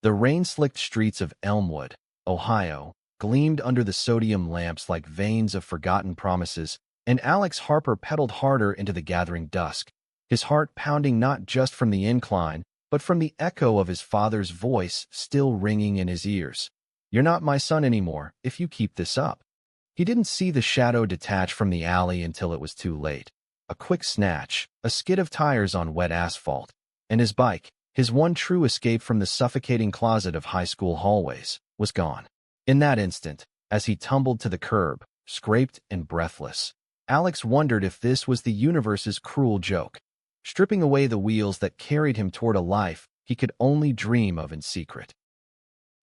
The rain-slicked streets of Elmwood, Ohio, gleamed under the sodium lamps like veins of forgotten promises, and Alex Harper pedaled harder into the gathering dusk, his heart pounding not just from the incline, but from the echo of his father's voice still ringing in his ears. "You're not my son anymore if you keep this up." He didn't see the shadow detach from the alley until it was too late. A quick snatch, a skid of tires on wet asphalt, and his bike, his one true escape from the suffocating closet of high school hallways, was gone. In that instant, as he tumbled to the curb, scraped and breathless, Alex wondered if this was the universe's cruel joke, stripping away the wheels that carried him toward a life he could only dream of in secret.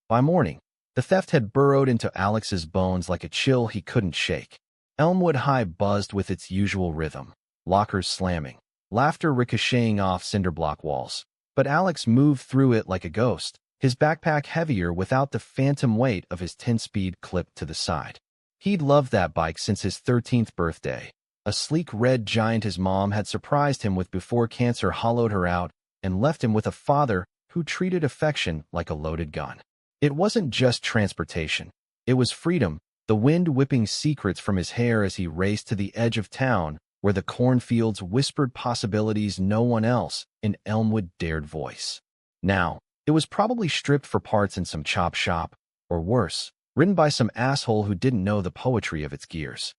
By morning, the theft had burrowed into Alex's bones like a chill he couldn't shake. Elmwood High buzzed with its usual rhythm, lockers slamming, laughter ricocheting off cinderblock walls. But Alex moved through it like a ghost, his backpack heavier without the phantom weight of his 10-speed clipped to the side. He'd loved that bike since his 13th birthday, a sleek red giant his mom had surprised him with before cancer hollowed her out and left him with a father who treated affection like a loaded gun. It wasn't just transportation. It was freedom, the wind whipping secrets from his hair as he raced to the edge of town where the cornfields whispered possibilities no one else in Elmwood dared voice. Now, it was probably stripped for parts in some chop shop, or worse, written by some asshole who didn't know the poetry of its gears.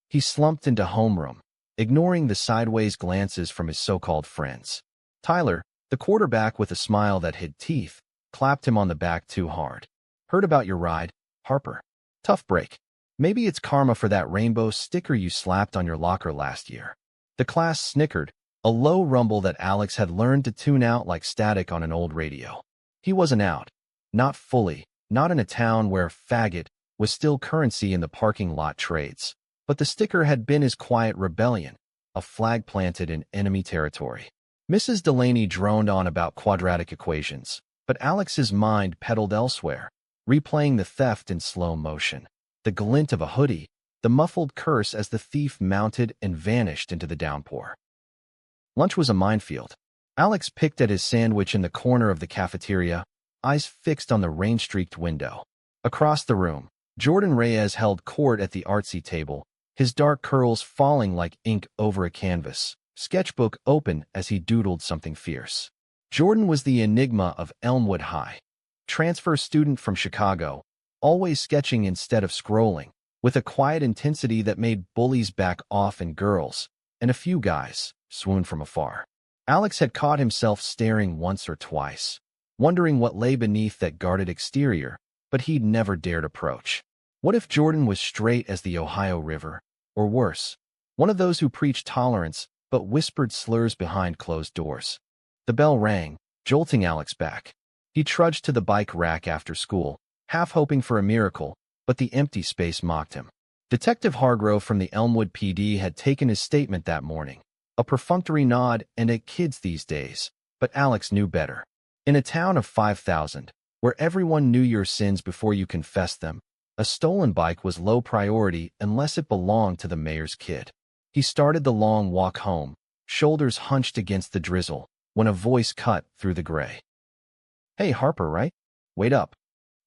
He slumped into homeroom, ignoring the sideways glances from his so-called friends. Tyler, the quarterback with a smile that hid teeth, clapped him on the back too hard. "Heard about your ride, Harper. Tough break. Maybe it's karma for that rainbow sticker you slapped on your locker last year." The class snickered, a low rumble that Alex had learned to tune out like static on an old radio. He wasn't out. Not fully, not in a town where faggot was still currency in the parking lot trades. But the sticker had been his quiet rebellion, a flag planted in enemy territory. Mrs. Delaney droned on about quadratic equations, but Alex's mind pedaled elsewhere, replaying the theft in slow motion. The glint of a hoodie, the muffled curse as the thief mounted and vanished into the downpour. Lunch was a minefield. Alex picked at his sandwich in the corner of the cafeteria, eyes fixed on the rain-streaked window. Across the room, Jordan Reyes held court at the artsy table, his dark curls falling like ink over a canvas, sketchbook open as he doodled something fierce. Jordan was the enigma of Elmwood High. Transfer student from Chicago, always sketching instead of scrolling, with a quiet intensity that made bullies back off and girls, and a few guys, swoon from afar. Alex had caught himself staring once or twice, wondering what lay beneath that guarded exterior, but he'd never dared approach. What if Jordan was straight as the Ohio River, or worse, one of those who preached tolerance but whispered slurs behind closed doors? The bell rang, jolting Alex back. He trudged to the bike rack after school, half hoping for a miracle, but the empty space mocked him. Detective Hargrove from the Elmwood PD had taken his statement that morning, a perfunctory nod and a kids these days, but Alex knew better. In a town of 5,000, where everyone knew your sins before you confessed them, a stolen bike was low priority unless it belonged to the mayor's kid. He started the long walk home, shoulders hunched against the drizzle, when a voice cut through the gray. "Hey, Harper, right? Wait up."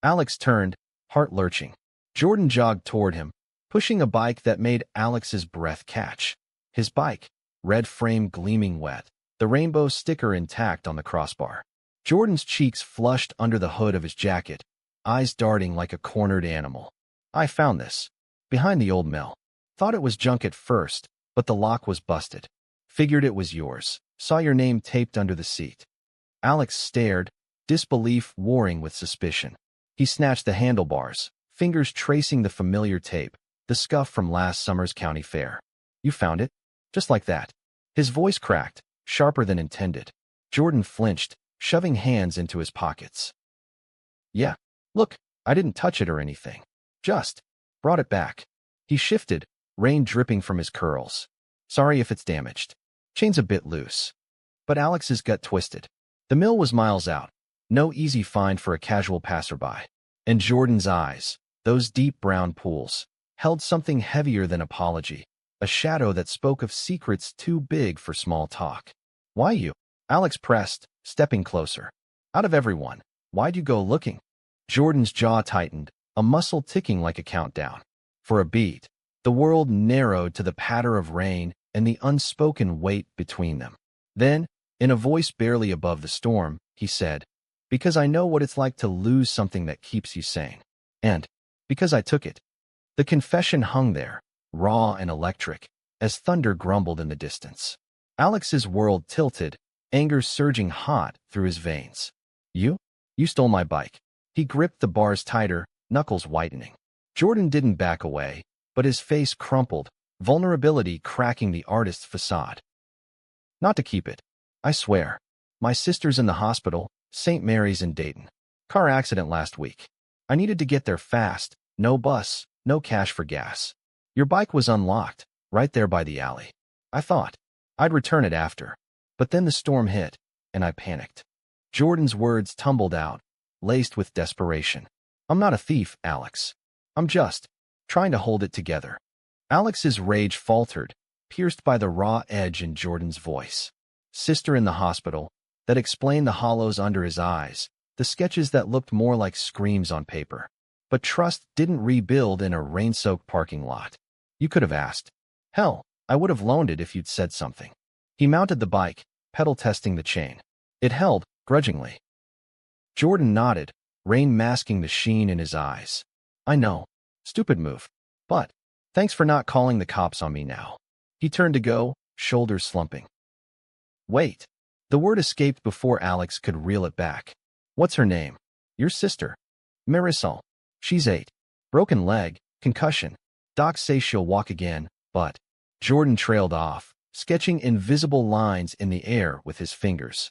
Alex turned, heart lurching. Jordan jogged toward him, pushing a bike that made Alex's breath catch. His bike, red frame gleaming wet, the rainbow sticker intact on the crossbar. Jordan's cheeks flushed under the hood of his jacket, eyes darting like a cornered animal. "I found this. Behind the old mill. Thought it was junk at first, but the lock was busted. Figured it was yours. Saw your name taped under the seat." Alex stared, disbelief warring with suspicion. He snatched the handlebars, fingers tracing the familiar tape, the scuff from last summer's county fair. "You found it? Just like that?" His voice cracked, sharper than intended. Jordan flinched, shoving hands into his pockets. "Yeah. Look, I didn't touch it or anything. Just brought it back." He shifted, rain dripping from his curls. "Sorry if it's damaged. Chain's a bit loose." But Alex's gut twisted. The mill was miles out, no easy find for a casual passerby. And Jordan's eyes, those deep brown pools, held something heavier than apology, a shadow that spoke of secrets too big for small talk. "Why you?" Alex pressed, stepping closer. "Out of everyone, Why'd you go looking? Jordan's jaw tightened, a muscle ticking like a countdown. For a beat, the world narrowed to the patter of rain and the unspoken weight between them. Then, in a voice barely above the storm, he said, "Because I know what it's like to lose something that keeps you sane. And because I took it." The confession hung there, raw and electric, as thunder grumbled in the distance. Alex's world tilted, anger surging hot through his veins. You? You stole my bike." He gripped the bars tighter, knuckles whitening. Jordan didn't back away, but his face crumpled, vulnerability cracking the artist's facade. "Not to keep it. I swear. My sister's in the hospital, St. Mary's in Dayton. Car accident last week. I needed to get there fast, no bus, no cash for gas. Your bike was unlocked, right there by the alley. I thought I'd return it after. But then the storm hit, and I panicked." Jordan's words tumbled out, laced with desperation. "I'm not a thief, Alex. I'm just trying to hold it together." Alex's rage faltered, pierced by the raw edge in Jordan's voice. Sister in the hospital, that explained the hollows under his eyes, the sketches that looked more like screams on paper. But trust didn't rebuild in a rain-soaked parking lot. You could have asked. Hell, I would have loaned it if you'd said something. He mounted the bike, pedal testing the chain. It held, grudgingly. Jordan nodded, rain masking the sheen in his eyes. "I know. Stupid move. But thanks for not calling the cops on me now." He turned to go, shoulders slumping. "Wait." The word escaped before Alex could reel it back. "What's her name?" "Your sister. Marisol. She's 8. Broken leg, concussion. Docs say she'll walk again, but..." Jordan trailed off, sketching invisible lines in the air with his fingers.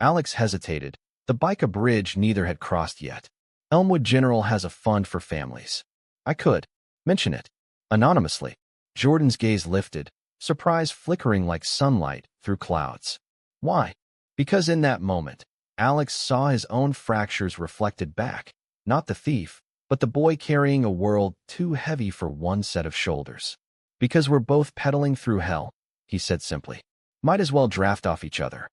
Alex hesitated. The bike a bridge neither had crossed yet. "Elmwood General has a fund for families. I could mention it. Anonymously." Jordan's gaze lifted, surprise flickering like sunlight through clouds. "Why?" Because in that moment, Alex saw his own fractures reflected back, not the thief, but the boy carrying a world too heavy for one set of shoulders. "Because we're both pedaling through hell," he said simply. "Might as well draft off each other."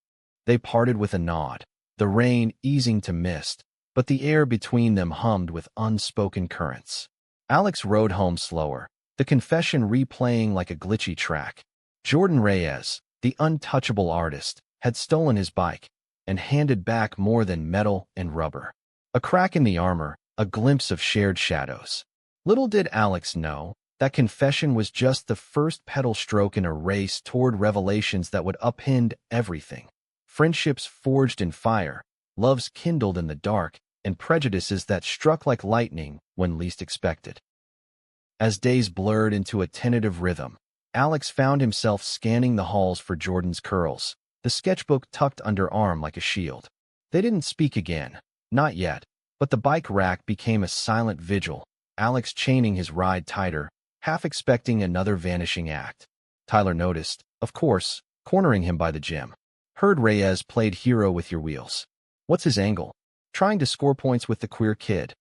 They parted with a nod, the rain easing to mist, but the air between them hummed with unspoken currents. Alex rode home slower, the confession replaying like a glitchy track. Jordan Reyes, the untouchable artist, had stolen his bike and handed back more than metal and rubber. A crack in the armor, a glimpse of shared shadows. Little did Alex know, that confession was just the first pedal stroke in a race toward revelations that would upend everything. Friendships forged in fire, loves kindled in the dark, and prejudices that struck like lightning when least expected. As days blurred into a tentative rhythm, Alex found himself scanning the halls for Jordan's curls, the sketchbook tucked under arm like a shield. They didn't speak again, not yet, but the bike rack became a silent vigil, Alex chaining his ride tighter, half expecting another vanishing act. Tyler noticed, of course, cornering him by the gym. "Heard Reyes played hero with your wheels. What's his angle? Trying to score points with the queer kid."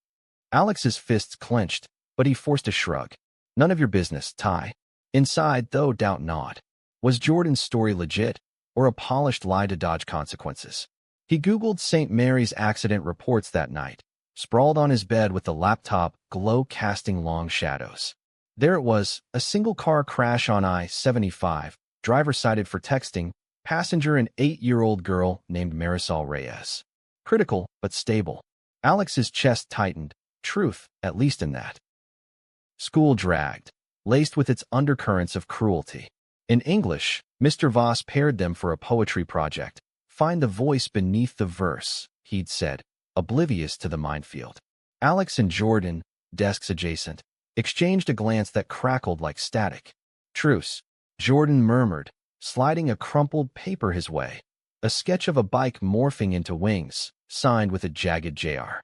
Alex's fists clenched, but he forced a shrug. "None of your business, Ty." Inside, though, doubt gnawed. Was Jordan's story legit, or a polished lie to dodge consequences? He Googled St. Mary's accident reports that night, sprawled on his bed with the laptop glow casting long shadows. There it was, a single-car crash on I-75, driver cited for texting, passenger an 8-year-old girl named Marisol Reyes. Critical, but stable. Alex's chest tightened, truth, at least in that. School dragged, laced with its undercurrents of cruelty. In English, Mr. Voss paired them for a poetry project. "Find the voice beneath the verse," he'd said, oblivious to the minefield. Alex and Jordan, desks adjacent, exchanged a glance that crackled like static. "Truce," Jordan murmured, sliding a crumpled paper his way. A sketch of a bike morphing into wings, signed with a jagged JR.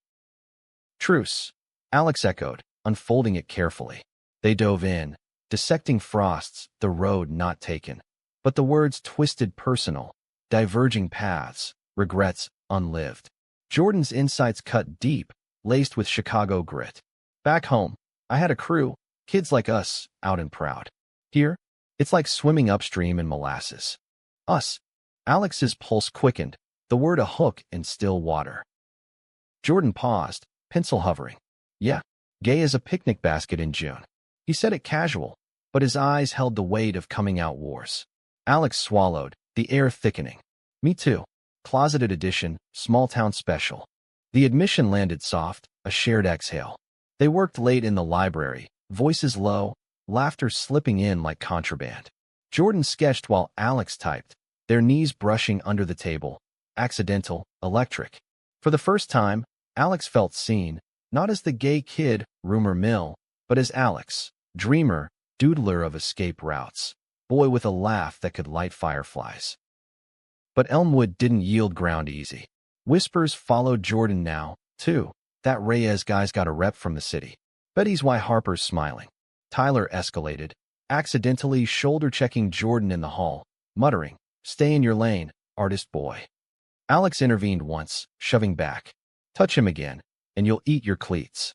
"Truce," Alex echoed, unfolding it carefully. They dove in, dissecting frosts, the road not taken. But the words twisted personal, diverging paths, regrets unlived. Jordan's insights cut deep, laced with Chicago grit. "Back home, I had a crew, kids like us, out and proud. Here, it's like swimming upstream in molasses." Us. Alex's pulse quickened, the word a hook in still water. Jordan paused, pencil hovering. Yeah, gay as a picnic basket in June. He said it casual, but his eyes held the weight of coming out wars. Alex swallowed, the air thickening. Me too. Closeted edition, small town special. The admission landed soft, a shared exhale. They worked late in the library, voices low, laughter slipping in like contraband. Jordan sketched while Alex typed, their knees brushing under the table. Accidental, electric. For the first time, Alex felt seen, not as the gay kid, rumor mill, but as Alex, dreamer, doodler of escape routes, boy with a laugh that could light fireflies. But Elmwood didn't yield ground easy. Whispers followed Jordan now, too. That Reyes guy's got a rep from the city. Bet he's why Harper's smiling. Tyler escalated, accidentally shoulder-checking Jordan in the hall, muttering, "Stay in your lane, artist boy." Alex intervened once, shoving back. "Touch him again, and you'll eat your cleats."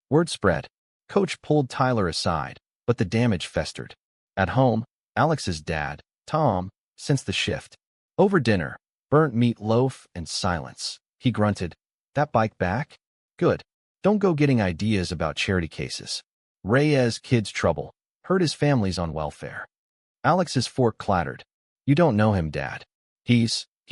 Word spread. Coach pulled Tyler aside, but the damage festered. At home, Alex's dad, Tom, sensed the shift. Over dinner, burnt meat loaf and silence. He grunted, "That bike back? Good. Don't go getting ideas about charity cases. Reyes kid's trouble. Heard his family's on welfare." Alex's fork clattered. "You don't know him, Dad. He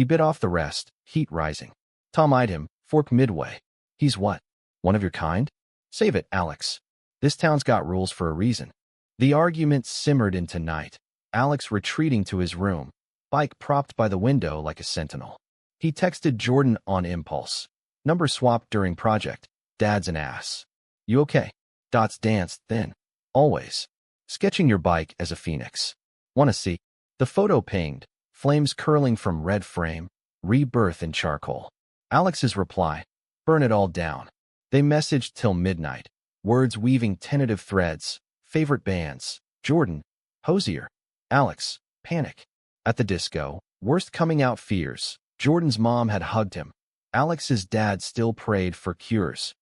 bit off the rest, heat rising." Tom eyed him, fork midway. "He's what? One of your kind? Save it, Alex. This town's got rules for a reason." The argument simmered into night, Alex retreating to his room, bike propped by the window like a sentinel. He texted Jordan on impulse. "Number swapped during project. Dad's an ass. You okay?" Dots danced then. "Always. Sketching your bike as a phoenix. Wanna see?" The photo pinged, flames curling from red frame, rebirth in charcoal. Alex's reply, "Burn it all down." They messaged till midnight, words weaving tentative threads. Favorite bands, Jordan, Hosier. Alex, Panic. At the disco, worst coming out fears. Jordan's mom had hugged him. Alex's dad still prayed for cures.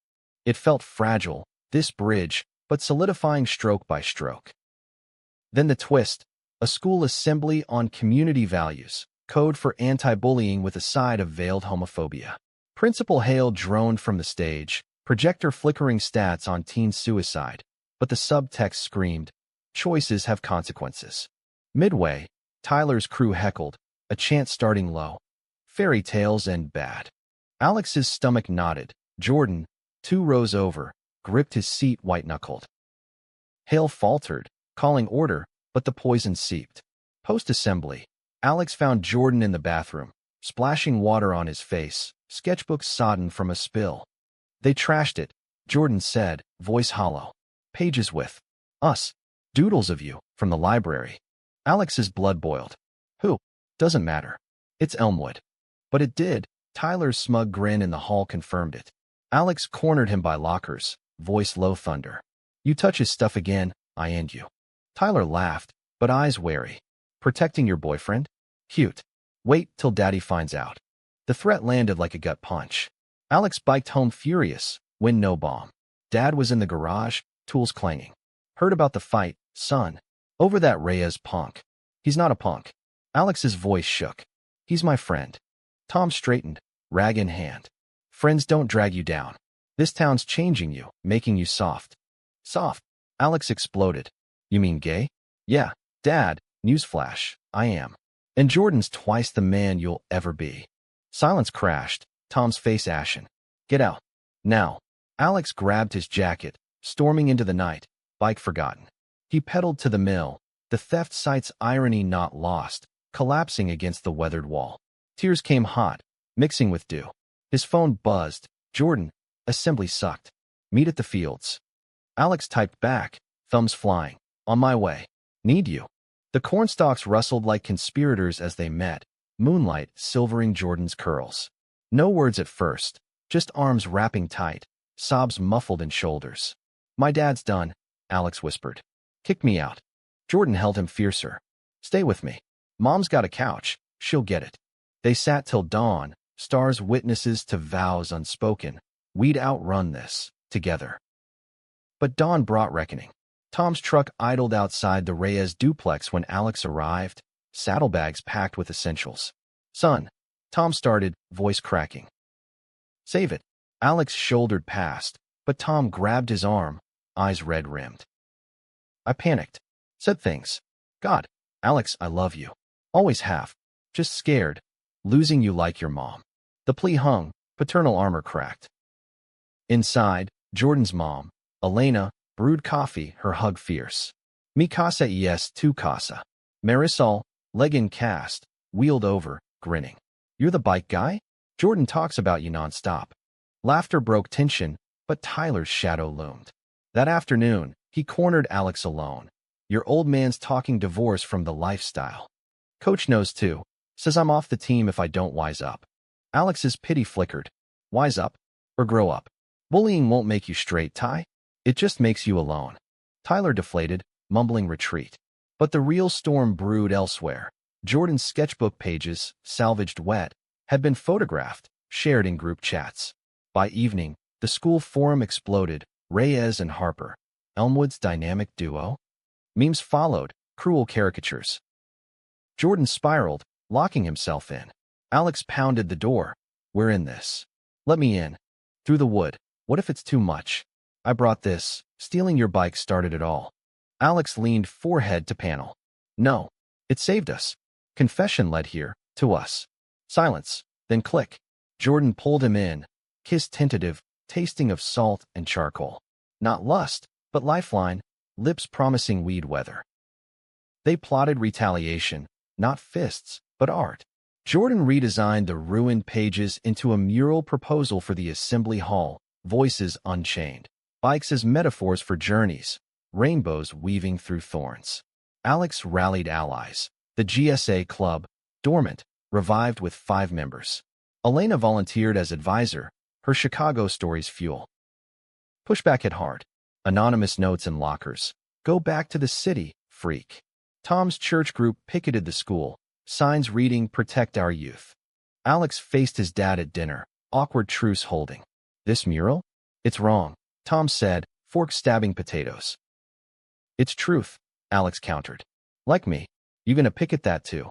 It felt fragile, this bridge, but solidifying stroke by stroke. Then the twist, a school assembly on community values, code for anti-bullying with a side of veiled homophobia. Principal Hale droned from the stage, projector flickering stats on teen suicide, but the subtext screamed, "Choices have consequences." Midway, Tyler's crew heckled, a chant starting low. "Fairy tales end bad." Alex's stomach knotted. Jordan, 2 rows over, gripped his seat white-knuckled. Hale faltered, calling order, but the poison seeped. Post-assembly, Alex found Jordan in the bathroom, splashing water on his face, sketchbook sodden from a spill. "They trashed it," Jordan said, voice hollow. "Pages with us. Doodles of you, from the library." Alex's blood boiled. "Who? Doesn't matter. It's Elmwood." But it did. Tyler's smug grin in the hall confirmed it. Alex cornered him by lockers, voice low thunder. "You touch his stuff again, I end you." Tyler laughed, but eyes wary. "Protecting your boyfriend? Cute. Wait till Daddy finds out." The threat landed like a gut punch. Alex biked home furious, win no bomb. Dad was in the garage, tools clanging. "Heard about the fight, son. Over that Reyes punk." "He's not a punk." Alex's voice shook. "He's my friend." Tom straightened, rag in hand. "Friends don't drag you down. This town's changing you, making you soft." "Soft?" Alex exploded. "You mean gay?" "Yeah, Dad, newsflash, I am. And Jordan's twice the man you'll ever be." Silence crashed, Tom's face ashen. "Get out. Now." Alex grabbed his jacket, storming into the night, bike forgotten. He pedaled to the mill, the theft site's irony not lost, collapsing against the weathered wall. Tears came hot, mixing with dew. His phone buzzed. "Jordan, assembly sucked. Meet at the fields." Alex typed back, thumbs flying. "On my way. Need you." The cornstalks rustled like conspirators as they met, moonlight silvering Jordan's curls. No words at first, just arms wrapping tight, sobs muffled in shoulders. "My dad's done," Alex whispered. "Kick me out." Jordan held him fiercer. "Stay with me. Mom's got a couch. She'll get it." They sat till dawn, stars witnesses to vows unspoken. We'd outrun this, together. But dawn brought reckoning. Tom's truck idled outside the Reyes duplex when Alex arrived, saddlebags packed with essentials. "Son," Tom started, voice cracking. "Save it. Alex shouldered past, but Tom grabbed his arm, eyes red-rimmed. I panicked. Said things. God, Alex, I love you. Always have. Just scared. Losing you like your mom. The plea hung, paternal armor cracked. Inside, Jordan's mom, Elena, brewed coffee, her hug fierce. Mi casa es tu casa. Marisol, leg in cast, wheeled over, grinning. You're the bike guy? Jordan talks about you nonstop. Laughter broke tension, but Tyler's shadow loomed. That afternoon, he cornered Alex alone. Your old man's talking divorce from the lifestyle. Coach knows too. Says I'm off the team if I don't wise up. Alex's pity flickered. Wise up? Or grow up? Bullying won't make you straight, Ty. It just makes you alone. Tyler deflated, mumbling retreat. But the real storm brewed elsewhere. Jordan's sketchbook pages, salvaged wet, had been photographed, shared in group chats. By evening, the school forum exploded. Reyes and Harper, Elmwood's dynamic duo? Memes followed, cruel caricatures. Jordan spiraled, locking himself in. Alex pounded the door. We're in this. Let me in. Through the wood. What if it's too much? I brought this. Stealing your bike started it all. Alex leaned forehead to panel. No. It saved us. Confession led here, to us. Silence, then click. Jordan pulled him in, kiss tentative, tasting of salt and charcoal. Not lust, but lifeline, lips promising weed weather. They plotted retaliation, not fists, but art. Jordan redesigned the ruined pages into a mural proposal for the assembly hall, voices unchained. Bikes as metaphors for journeys, rainbows weaving through thorns. Alex rallied allies. The GSA club, dormant, revived with 5 members. Elena volunteered as advisor, her Chicago stories fuel. Pushback hit hard. Anonymous notes in lockers. Go back to the city, freak. Tom's church group picketed the school, signs reading Protect Our Youth. Alex faced his dad at dinner, awkward truce holding. This mural? It's wrong, Tom said, fork stabbing potatoes. It's truth, Alex countered. Like me. You gonna picket that too?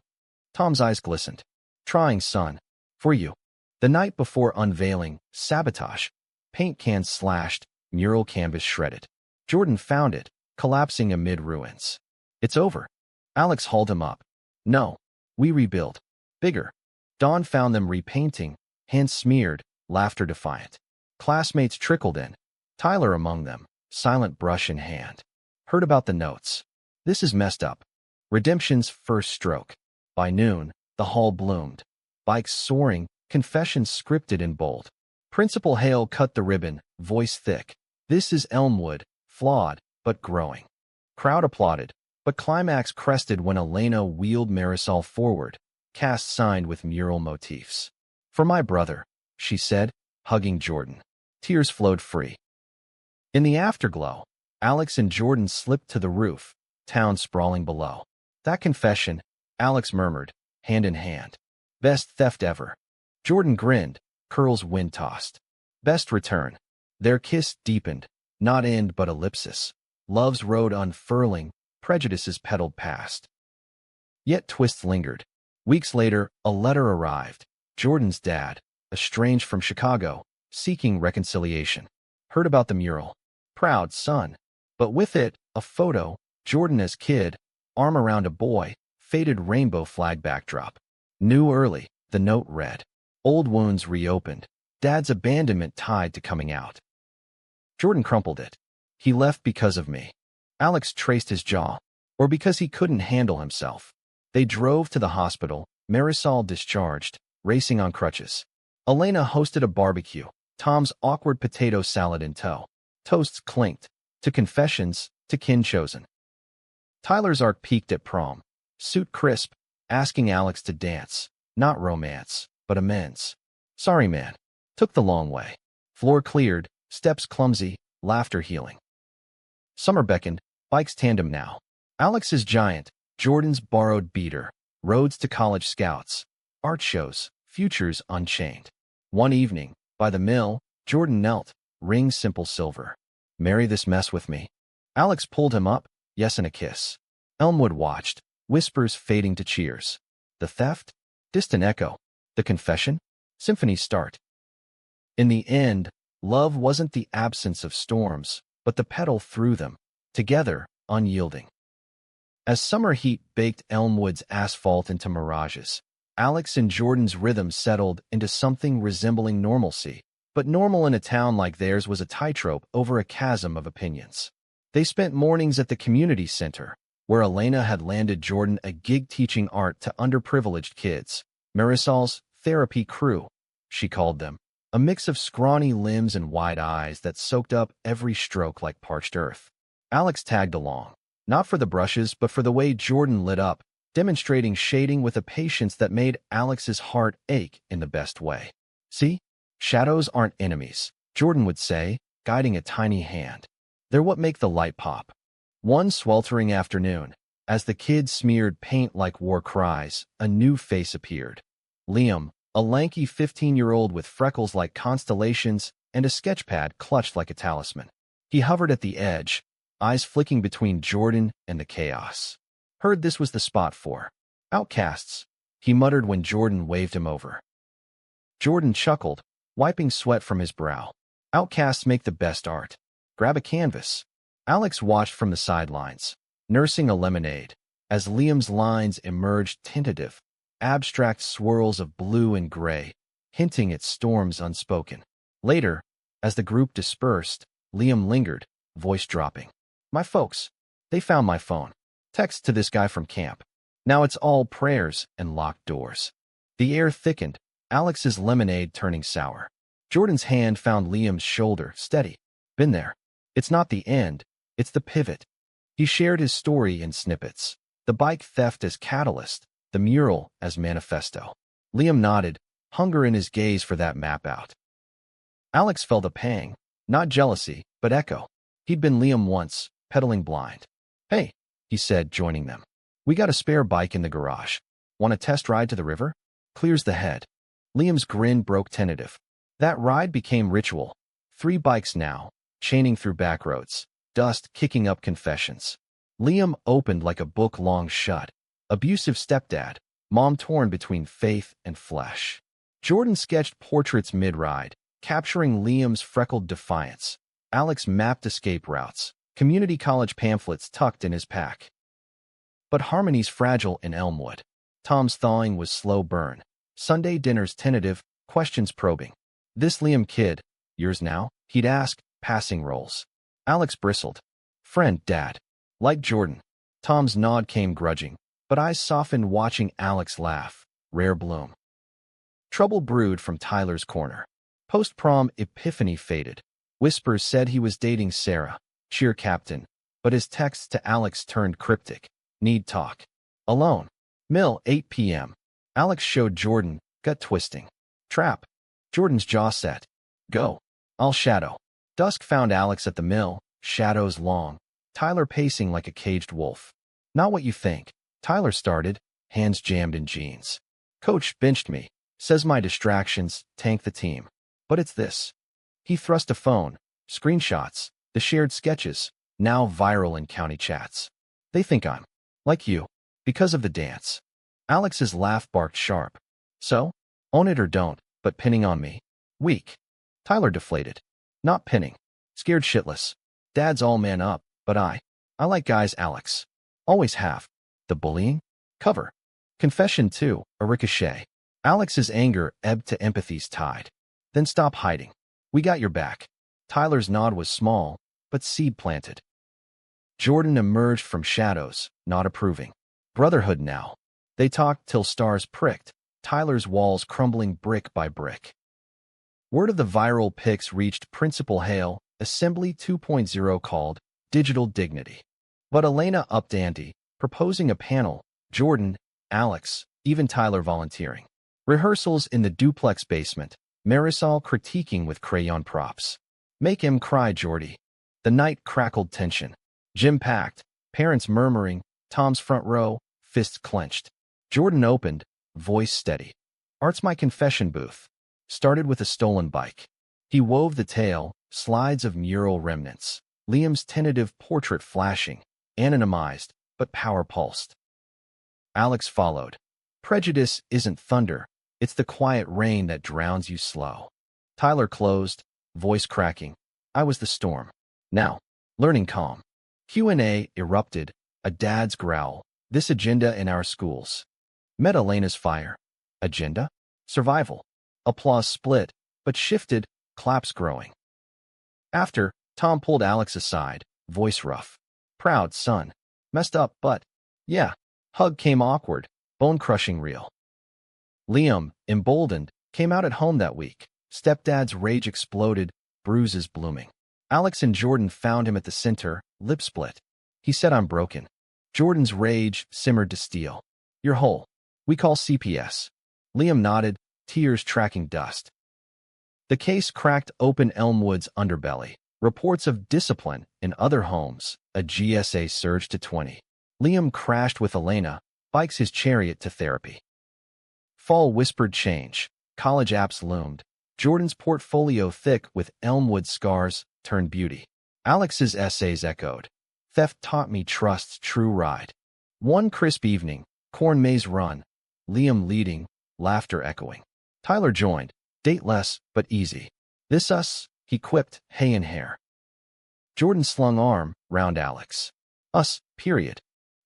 Tom's eyes glistened. Trying, son. For you. The night before unveiling, sabotage. Paint cans slashed, mural canvas shredded. Jordan found it, collapsing amid ruins. It's over. Alex hauled him up. No. We rebuild. Bigger. Dawn found them repainting, hands smeared, laughter defiant. Classmates trickled in. Tyler among them, silent brush in hand. Heard about the notes. This is messed up. Redemption's first stroke. By noon, the hall bloomed. Bikes soaring, confessions scripted in bold. Principal Hale cut the ribbon, voice thick. This is Elmwood, flawed, but growing. Crowd applauded, but climax crested when Elena wheeled Marisol forward, cast signed with mural motifs. For my brother, she said, hugging Jordan. Tears flowed free. In the afterglow, Alex and Jordan slipped to the roof, town sprawling below. That confession, Alex murmured, hand in hand. Best theft ever. Jordan grinned, curls wind-tossed. Best return. Their kiss deepened, not end but ellipsis. Love's road unfurling, prejudices pedaled past. Yet twists lingered. Weeks later, a letter arrived. Jordan's dad, estranged from Chicago, seeking reconciliation. Heard about the mural. Proud son. But with it, a photo, Jordan as kid, arm around a boy, faded rainbow flag backdrop. Knew early, the note read. Old wounds reopened. Dad's abandonment tied to coming out. Jordan crumpled it. He left because of me. Alex traced his jaw. Or because he couldn't handle himself. They drove to the hospital, Marisol discharged, racing on crutches. Elena hosted a barbecue, Tom's awkward potato salad in tow. Toasts clinked. To confessions, to kin chosen. Tyler's arc peaked at prom. Suit crisp, asking Alex to dance. Not romance, but amends. Sorry, man. Took the long way. Floor cleared, steps clumsy, laughter healing. Summer beckoned, bikes tandem now. Alex's giant, Jordan's borrowed beater. Roads to college scouts. Art shows, futures unchained. One evening, by the mill, Jordan knelt, ring simple silver. Marry this mess with me. Alex pulled him up, yes and a kiss. Elmwood watched, whispers fading to cheers. The theft? Distant echo. The confession? Symphonies start. In the end, Love wasn't the absence of storms, but the pedal through them, together, unyielding. As summer heat baked Elmwood's asphalt into mirages, Alex and Jordan's rhythm settled into something resembling normalcy. But normal in a town like theirs was a tightrope over a chasm of opinions. They spent mornings at the community center, where Elena had landed Jordan a gig teaching art to underprivileged kids. Marisol's therapy crew, she called them, a mix of scrawny limbs and wide eyes that soaked up every stroke like parched earth. Alex tagged along, not for the brushes but for the way Jordan lit up, demonstrating shading with a patience that made Alex's heart ache in the best way. See? Shadows aren't enemies, Jordan would say, guiding a tiny hand. They're what make the light pop. One sweltering afternoon, as the kids smeared paint like war cries, a new face appeared. Liam, a lanky 15-year-old with freckles like constellations and a sketchpad clutched like a talisman. He hovered at the edge, eyes flicking between Jordan and the chaos. Heard this was the spot for outcasts, he muttered when Jordan waved him over. Jordan chuckled, wiping sweat from his brow. Outcasts make the best art. Grab a canvas. Alex watched from the sidelines, nursing a lemonade, as Liam's lines emerged tentative, abstract swirls of blue and gray, hinting at storms unspoken. Later, as the group dispersed, Liam lingered, voice dropping. My folks, they found my phone. Text to this guy from camp. Now it's all prayers and locked doors. The air thickened, Alex's lemonade turning sour. Jordan's hand found Liam's shoulder, steady. Been there. It's not the end, it's the pivot. He shared his story in snippets. The bike theft as catalyst, the mural as manifesto. Liam nodded, hunger in his gaze for that map out. Alex felt a pang, not jealousy, but echo. He'd been Liam once, pedaling blind. Hey, he said, joining them. We got a spare bike in the garage. Want a test ride to the river? Clears the head. Liam's grin broke tentative. That ride became ritual. 3 bikes now, chaining through back roads, dust kicking up confessions. Liam opened like a book long shut. Abusive stepdad, mom torn between faith and flesh. Jordan sketched portraits mid-ride, capturing Liam's freckled defiance. Alex mapped escape routes, community college pamphlets tucked in his pack. But harmony's fragile in Elmwood. Tom's thawing was slow burn. Sunday dinners tentative, questions probing. This Liam kid, yours now? He'd ask, passing roles. Alex bristled. Friend, dad. Like Jordan. Tom's nod came grudging, but eyes softened watching Alex laugh. Rare bloom. Trouble brewed from Tyler's corner. Post-prom epiphany faded. Whispers said he was dating Sarah, cheer captain, but his texts to Alex turned cryptic. Need talk. Alone. Mill, 8 p.m. Alex showed Jordan, gut twisting. Trap. Jordan's jaw set. Go. I'll shadow. Dusk found Alex at the mill, shadows long. Tyler pacing like a caged wolf. Not what you think. Tyler started, hands jammed in jeans. Coach benched me. Says my distractions tank the team. But it's this. He thrust a phone, screenshots, the shared sketches, now viral in county chats. They think I'm like you, because of the dance. Alex's laugh barked sharp. So? Own it or don't, but pinning on me. Weak. Tyler deflated. Not pinning. Scared shitless. Dad's all man up, but I like guys, Alex. Always have. The bullying? Cover. Confession too, a ricochet. Alex's anger ebbed to empathy's tide. Then stop hiding. We got your back. Tyler's nod was small, but seed planted. Jordan emerged from shadows, not approving. Brotherhood now. They talked till stars pricked, Tyler's walls crumbling brick by brick. Word of the viral pics reached Principal Hale, Assembly 2.0 called Digital Dignity. But Elena upped ante, proposing a panel, Jordan, Alex, even Tyler volunteering. Rehearsals in the duplex basement, Marisol critiquing with crayon props. Make him cry, Jordy. The night crackled tension. Gym packed, parents murmuring, Tom's front row, fists clenched. Jordan opened, voice steady. Art's my confession booth. Started with a stolen bike. He wove the tale, slides of mural remnants. Liam's tentative portrait flashing, anonymized, but power-pulsed. Alex followed. Prejudice isn't thunder, it's the quiet rain that drowns you slow. Tyler closed, voice cracking. I was the storm. Now, learning calm. Q&A erupted, a dad's growl. This agenda in our schools. Met Elena's fire. Agenda? Survival. Applause split, but shifted, claps growing. After, Tom pulled Alex aside, voice rough. Proud, son. Messed up, but, yeah. Hug came awkward, bone-crushing real. Liam, emboldened, came out at home that week. Stepdad's rage exploded, bruises blooming. Alex and Jordan found him at the center, lip split. He said, I'm broken. Jordan's rage simmered to steel. You're whole. We call CPS. Liam nodded, tears tracking dust. The case cracked open Elmwood's underbelly. Reports of discipline in other homes, a GSA surged to 20. Liam crashed with Elena, bikes his chariot to therapy. Fall whispered change. College apps loomed. Jordan's portfolio thick with Elmwood scars turned beauty. Alex's essays echoed. Theft taught me trust's true ride. One crisp evening, Corn Maze Run. Liam leading, laughter echoing. Tyler joined, dateless but easy. This us, he quipped, hay and hair. Jordan slung arm round Alex. Us, period.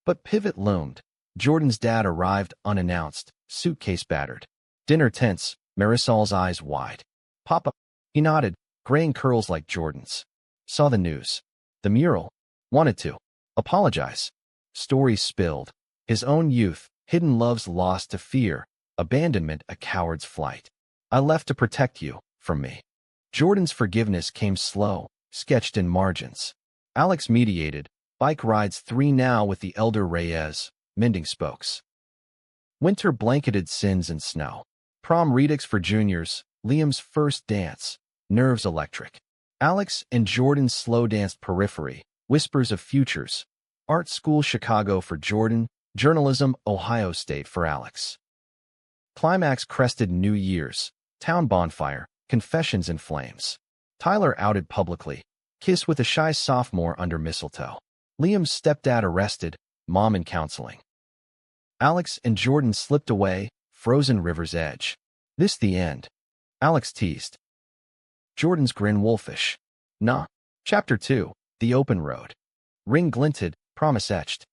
But pivot loomed. Jordan's dad arrived unannounced, suitcase battered. Dinner tense, Marisol's eyes wide. Papa. He nodded, graying curls like Jordan's. Saw the news. The mural. Wanted to. Apologize. Stories spilled. His own youth, hidden loves lost to fear, abandonment a coward's flight. I left to protect you, from me. Jordan's forgiveness came slow, sketched in margins. Alex mediated, bike rides 3 now with the elder Reyes, mending spokes. Winter blanketed sins and snow. Prom redux for juniors, Liam's first dance, nerves electric. Alex and Jordan's slow danced periphery, whispers of futures. Art school Chicago for Jordan, journalism Ohio State for Alex. Climax crested New Year's, town bonfire, confessions in flames. Tyler outed publicly, kiss with a shy sophomore under mistletoe. Liam's stepdad arrested, mom in counseling. Alex and Jordan slipped away, frozen river's edge. This the end. Alex teased. Jordan's grin wolfish. Nah. Chapter 2, The Open Road. Ring glinted, promise etched.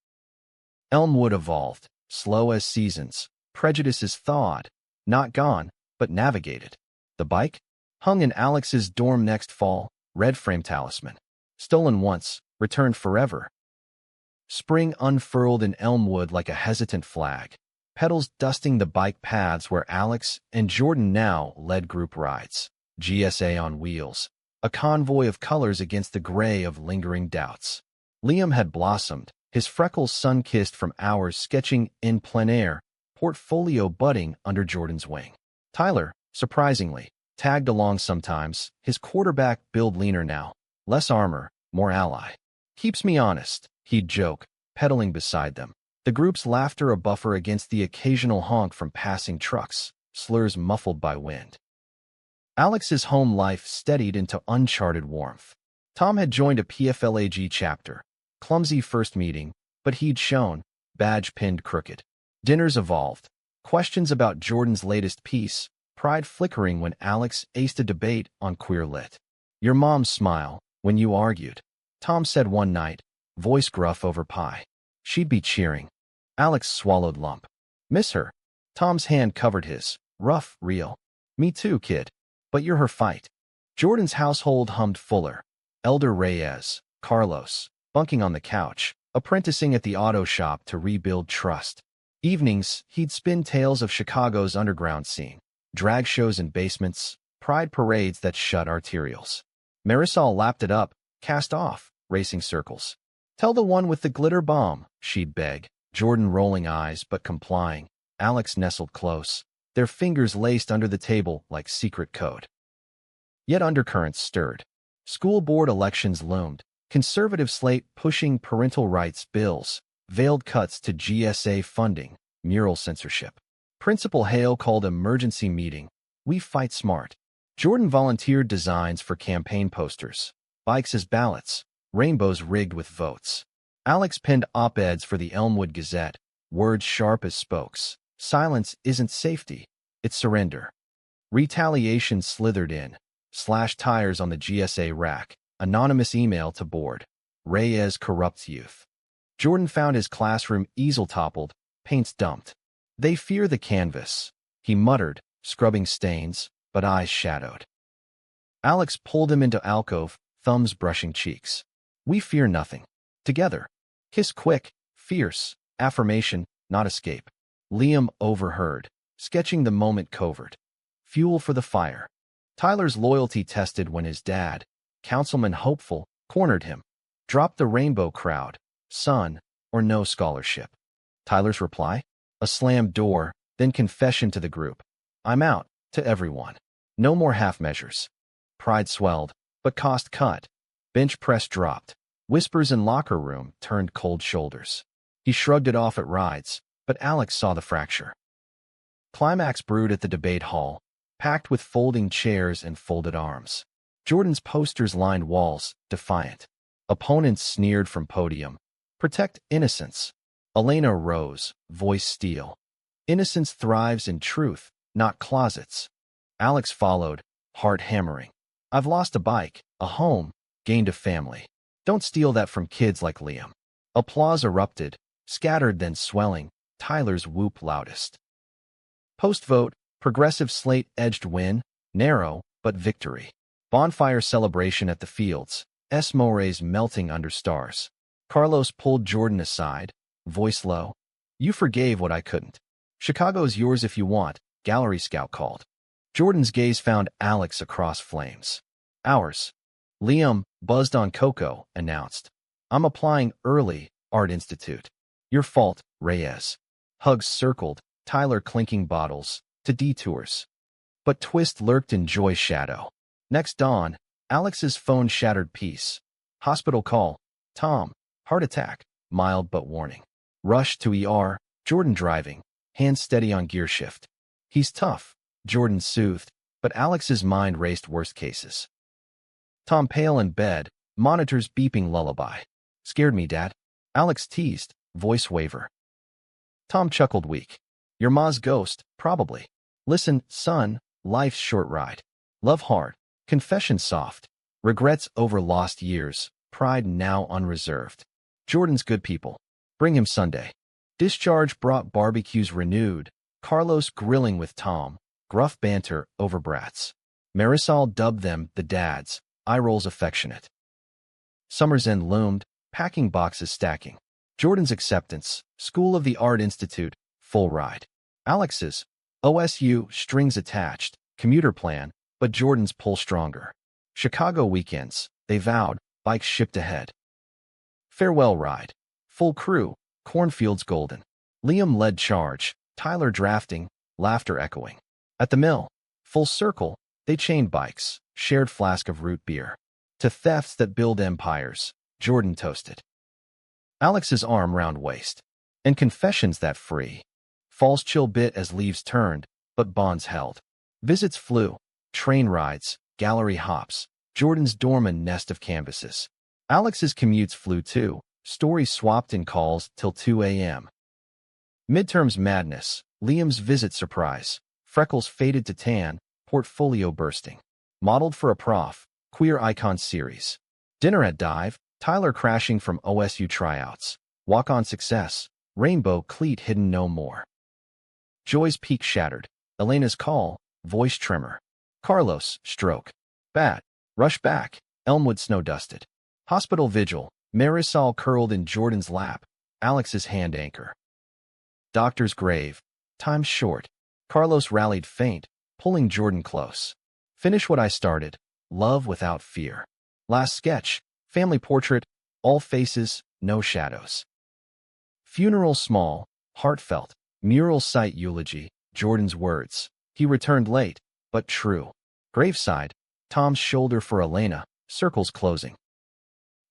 Elmwood evolved, slow as seasons. Prejudices thawed, not gone, but navigated. The bike? Hung in Alex's dorm next fall, red frame talisman. Stolen once, returned forever. Spring unfurled in Elmwood like a hesitant flag. Pedals dusting the bike paths where Alex and Jordan now led group rides. GSA on wheels. A convoy of colors against the gray of lingering doubts. Liam had blossomed, his freckles sun-kissed from hours sketching in plein air, portfolio budding under Jordan's wing. Tyler, surprisingly, tagged along sometimes, his quarterback build leaner now. Less armor, more ally. Keeps me honest, he'd joke, pedaling beside them. The group's laughter a buffer against the occasional honk from passing trucks, slurs muffled by wind. Alex's home life steadied into uncharted warmth. Tom had joined a PFLAG chapter. Clumsy first meeting, but he'd shown, badge pinned crooked. Dinners evolved. Questions about Jordan's latest piece, pride flickering when Alex aced a debate on queer lit. Your mom's smile, when you argued. Tom said one night, voice gruff over pie. She'd be cheering. Alex swallowed lump. Miss her. Tom's hand covered his. Rough, real. Me too, kid. But you're her fight. Jordan's household hummed fuller. Elder Reyes, Carlos, bunking on the couch, apprenticing at the auto shop to rebuild trust. Evenings, he'd spin tales of Chicago's underground scene. Drag shows in basements, pride parades that shut arterials. Marisol lapped it up, cast off, racing circles. Tell the one with the glitter bomb, she'd beg. Jordan rolling eyes but complying. Alex nestled close, their fingers laced under the table like secret code. Yet undercurrents stirred. School board elections loomed, conservative slate pushing parental rights bills, veiled cuts to GSA funding, mural censorship. Principal Hale called emergency meeting. We fight smart. Jordan volunteered designs for campaign posters, bikes as ballots, rainbows rigged with votes. Alex penned op-eds for the Elmwood Gazette, words sharp as spokes. Silence isn't safety, it's surrender. Retaliation slithered in. slash tires on the GSA rack. Anonymous email to board. Reyes corrupts youth. Jordan found his classroom easel toppled, paints dumped. They fear the canvas, he muttered, scrubbing stains, but eyes shadowed. Alex pulled him into alcove, thumbs brushing cheeks. We fear nothing. Together. Kiss quick, fierce, affirmation, not escape. Liam overheard, sketching the moment covert. Fuel for the fire. Tyler's loyalty tested when his dad, councilman hopeful, cornered him. Drop the rainbow crowd, son, or no scholarship. Tyler's reply? A slammed door, then confession to the group. I'm out, to everyone. No more half measures. Pride swelled, but cost cut. Bench press dropped. Whispers in locker room turned cold shoulders. He shrugged it off at rides, but Alex saw the fracture. Climax brewed at the debate hall, packed with folding chairs and folded arms. Jordan's posters lined walls, defiant. Opponents sneered from podium. Protect innocence. Elena rose, voice steel. Innocence thrives in truth, not closets. Alex followed, heart hammering. I've lost a bike, a home, gained a family. Don't steal that from kids like Liam. Applause erupted, scattered then swelling, Tyler's whoop loudest. Post-vote, progressive slate-edged win, narrow, but victory. Bonfire celebration at the fields, Esmores melting under stars. Carlos pulled Jordan aside, voice low. You forgave what I couldn't. Chicago's yours if you want, gallery scout called. Jordan's gaze found Alex across flames. Ours. Liam, buzzed on cocoa, announced. I'm applying early, Art Institute. Your fault, Reyes. Hugs circled, Tyler clinking bottles, to detours. But twist lurked in joy's shadow. Next dawn, Alex's phone shattered peace. Hospital call. Tom, heart attack, mild but warning. Rush to ER, Jordan driving, hands steady on gear shift. He's tough, Jordan soothed, but Alex's mind raced worst cases. Tom pale in bed, monitors beeping lullaby. Scared me, Dad. Alex teased, voice waver. Tom chuckled weak. Your ma's ghost, probably. Listen, son, life's short ride. Love hard, confession soft, regrets over lost years, pride now unreserved. Jordan's good people. Bring him Sunday. Discharge brought barbecues renewed, Carlos grilling with Tom, gruff banter over brats. Marisol dubbed them the dads, eye rolls affectionate. Summer's end loomed, packing boxes stacking. Jordan's acceptance, School of the Art Institute, full ride. Alex's, OSU, strings attached, commuter plan, but Jordan's pull stronger. Chicago weekends, they vowed, bikes shipped ahead. Farewell ride. Full crew, cornfields golden. Liam led charge, Tyler drafting, laughter echoing. At the mill, full circle, they chained bikes, shared flask of root beer. To thefts that build empires, Jordan toasted. Alex's arm round waist. And confessions that free. Falls chill bit as leaves turned, but bonds held. Visits flew, train rides, gallery hops, Jordan's dormant nest of canvases. Alex's commutes flew too, stories swapped in calls till 2 a.m. Midterms madness, Liam's visit surprise, freckles faded to tan, portfolio bursting. Modeled for a prof, queer icon series. Dinner at Dive, Tyler crashing from OSU tryouts. Walk-on success, rainbow cleat hidden no more. Joy's peak shattered, Elena's call, voice tremor. Carlos, stroke. Bat, rush back, Elmwood snow-dusted. Hospital vigil, Marisol curled in Jordan's lap, Alex's hand anchor. Doctor's grave, time short. Carlos rallied faint, pulling Jordan close. Finish what I started, love without fear. Last sketch, family portrait, all faces, no shadows. Funeral small, heartfelt, mural site eulogy, Jordan's words. He returned late, but true. Graveside, Tom's shoulder for Elena, circles closing.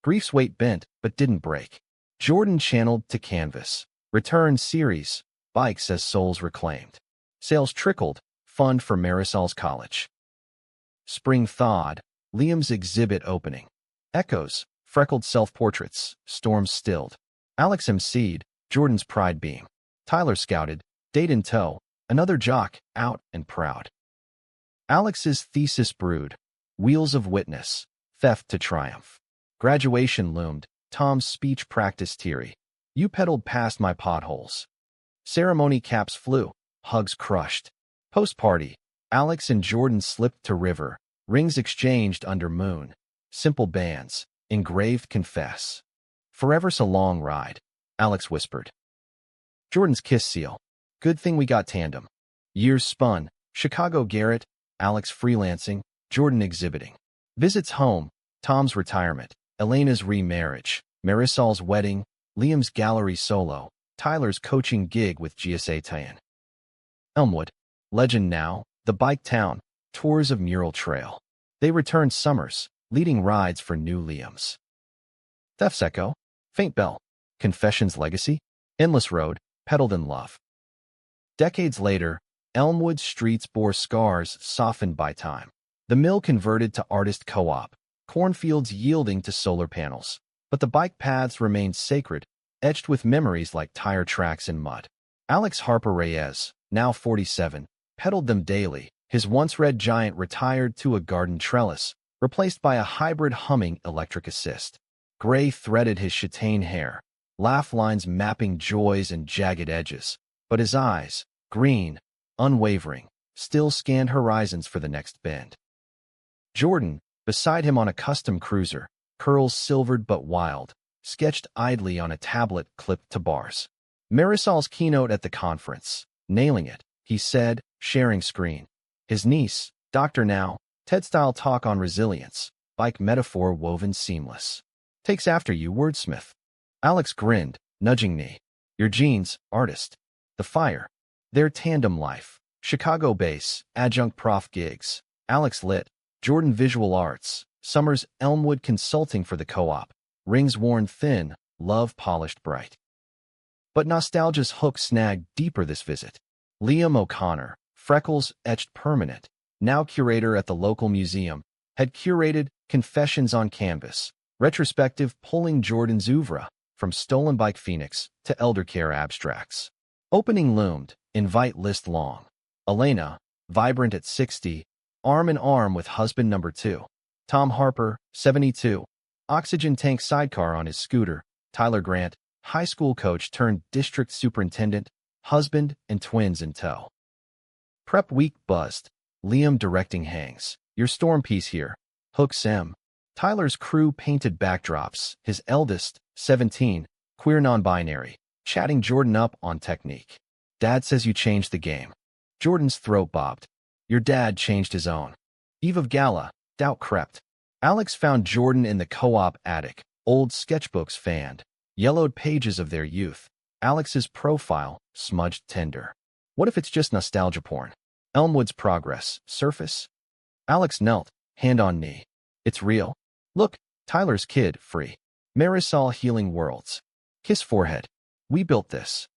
Grief's weight bent, but didn't break. Jordan channeled to canvas. Return series, bikes as souls reclaimed. Sales trickled, fund for Marisol's college. Spring thawed, Liam's exhibit opening. Echoes, freckled self-portraits, storms stilled. Alex emceed, Jordan's pride beam. Tyler scouted, date in tow, another jock, out and proud. Alex's thesis brewed. Wheels of witness. Theft to triumph. Graduation loomed. Tom's speech practice teary. You pedaled past my potholes. Ceremony caps flew. Hugs crushed. Post-party. Alex and Jordan slipped to river. Rings exchanged under moon. Simple bands. Engraved confess. Forever's a long ride. Alex whispered. Jordan's kiss seal. Good thing we got tandem. Years spun. Chicago Garrett. Alex freelancing. Jordan exhibiting. Visits home. Tom's retirement. Elena's remarriage. Marisol's wedding. Liam's gallery solo. Tyler's coaching gig with GSA Tyan. Elmwood. Legend now. The bike town. Tours of Mural Trail. They return summers. Leading rides for new Liams. Theft's echo. Faint bell. Confession's legacy. Endless road. Pedaled in love. Decades later, Elmwood streets bore scars softened by time. The mill converted to artist co-op. Cornfields yielding to solar panels. But the bike paths remained sacred, etched with memories like tire tracks in mud. Alex Harper Reyes, now 47, pedaled them daily. His once red Giant retired to a garden trellis, replaced by a hybrid humming electric assist. Gray threaded his châtain hair, laugh lines mapping joys and jagged edges. But his eyes, green, unwavering, still scanned horizons for the next bend. Jordan, beside him on a custom cruiser, curls silvered but wild, sketched idly on a tablet clipped to bars. Marisol's keynote at the conference. Nailing it, he said, sharing screen. His niece, Dr. Now, TED-style talk on resilience, bike metaphor woven seamless. Takes after you, wordsmith. Alex grinned, nudging me. Your genes, artist. The fire. Their tandem life. Chicago base, adjunct prof gigs. Alex lit. Jordan visual arts. Summers Elmwood consulting for the co-op. Rings worn thin, love polished bright. But nostalgia's hook snagged deeper this visit. Liam O'Connor, freckles etched permanent, now curator at the local museum, had curated Confessions on Canvas, retrospective pulling Jordan's oeuvre from Stolen Bike Phoenix to eldercare abstracts. Opening loomed, invite list long. Elena, vibrant at 60, arm in arm with husband number 2. Tom Harper, 72, oxygen tank sidecar on his scooter. Tyler Grant, high school coach turned district superintendent, husband and twins in tow. Prep week buzzed. Liam directing hangs. Your storm piece here. Hooks M. Tyler's crew painted backdrops. His eldest, 17, queer non-binary, chatting Jordan up on technique. Dad says you changed the game. Jordan's throat bobbed. Your dad changed his own. Eve of gala, doubt crept. Alex found Jordan in the co-op attic, old sketchbooks fanned, yellowed pages of their youth. Alex's profile, smudged tender. What if it's just nostalgia porn? Elmwood's progress, surface? Alex knelt, hand on knee. It's real. Look, Tyler's kid, free. Marisol healing worlds. Kiss forehead. We built this.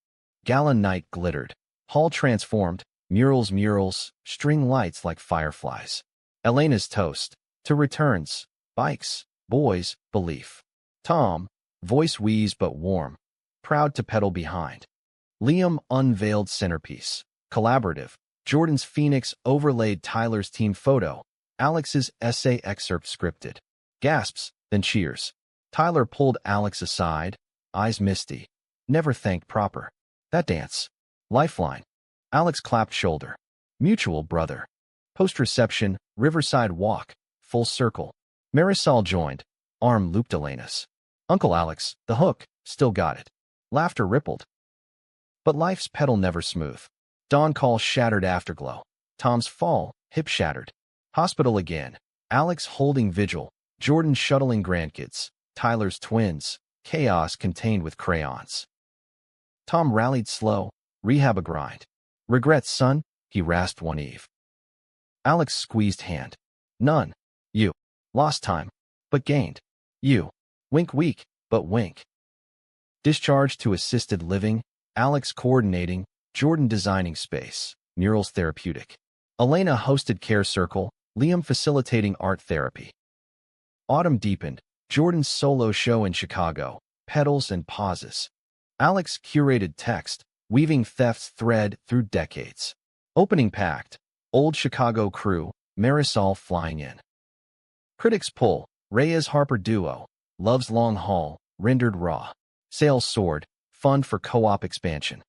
Gala night glittered. Hall transformed. Murals, string lights like fireflies. Elena's toast. To returns. Bikes. Boys. Belief. Tom. Voice wheeze but warm. Proud to pedal behind. Liam unveiled centerpiece. Collaborative. Jordan's Phoenix overlaid Tyler's team photo. Alex's essay excerpt scripted. Gasps, then cheers. Tyler pulled Alex aside, eyes misty. Never thanked proper. That dance. Lifeline. Alex clapped shoulder. Mutual brother. Post-reception, Riverside walk. Full circle. Marisol joined. Arm looped Elena's. Uncle Alex, the hook, still got it. Laughter rippled. But life's pedal never smooth. Dawn call shattered afterglow. Tom's fall, hip shattered. Hospital again. Alex holding vigil. Jordan shuttling grandkids. Tyler's twins. Chaos contained with crayons. Tom rallied slow. Rehab a grind. Regrets, son? He rasped one eve. Alex squeezed hand. None. You. Lost time. But gained. You. Wink weak, but wink. Discharged to assisted living. Alex coordinating. Jordan designing space. Murals therapeutic. Elena hosted care circle. Liam facilitating art therapy. Autumn deepened. Jordan's solo show in Chicago. Pedals and pauses. Alex curated text, weaving theft's thread through decades. Opening packed. Old Chicago crew. Marisol flying in. Critics pull. Reyes-Harper duo. Love's long haul. Rendered raw. Sales soared. Fund for co-op expansion.